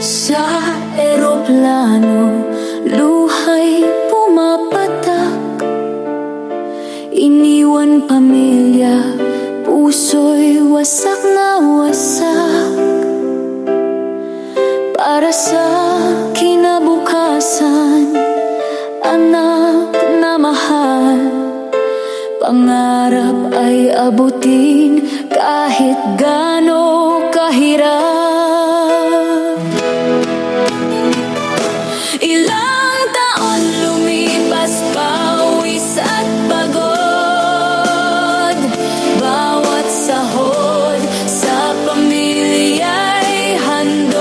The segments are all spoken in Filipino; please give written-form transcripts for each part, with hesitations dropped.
Sa eroplano, luhay pumapatak. Iniwan pamilya, puso'y wasak na wasak. Para sa kinabukasan, anak na mahal, pangarap ay abutin kahit gaano kahirap. Ilang taon lumipas, pawis at pagod. Bawat sahod sa pamilya'y handog.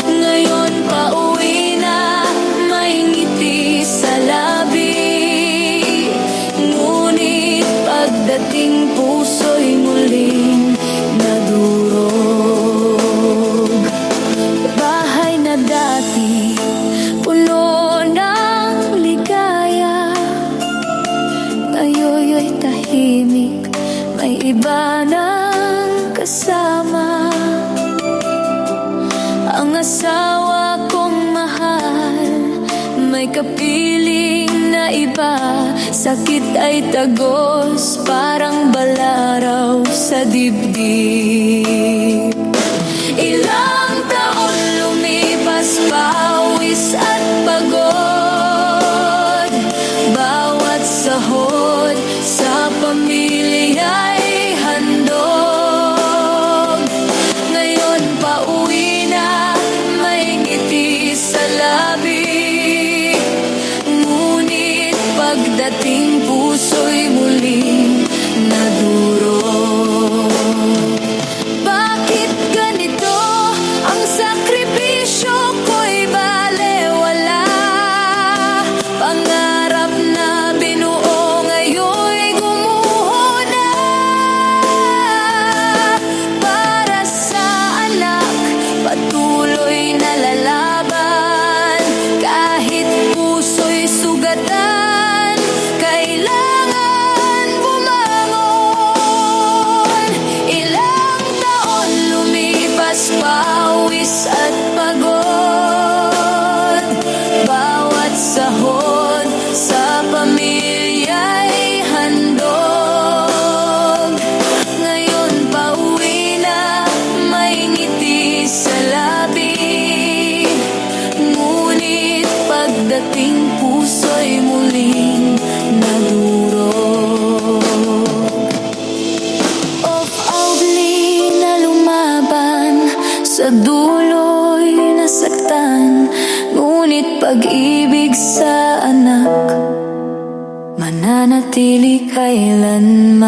Ngayon pauwi na, may ngiti sa labi. Ngunit pagdating puso'y muling nadurog. Bahay na dati, puno ng ligaya, ngayon'y tahimik, may iba ng kasama. Ang asawa kong mahal, may kapiling na iba. Sakit ay tagos, parang balaraw sa dibdib. Ilang taon lumipas, pawis at pagod. Bawat sahod sa pamilya'y handog. Ngayon pauwi na, may ngiti sa labi. Ngunit pagdating puso'y muling nadurog. Bakit ganito ang sakripisyo ko'y balewala? Pangarap na binuo ngayon'y gumuho na. Para sa anak, patuloy na lalaban. Kahit puso'y sugatan, kailangan bumangon. Ilang taon lumipas, pawis at pagod. Bawat sahod sa pamilya'y handog. Ngayon pauwi na, may ngiti sa labi. Ngunit pagdating puso'y muling nadurog. Off-outly na lumaban, sa dulo'y nasaktan. Ngunit pag-ibig sa anak, mananatili kailanman.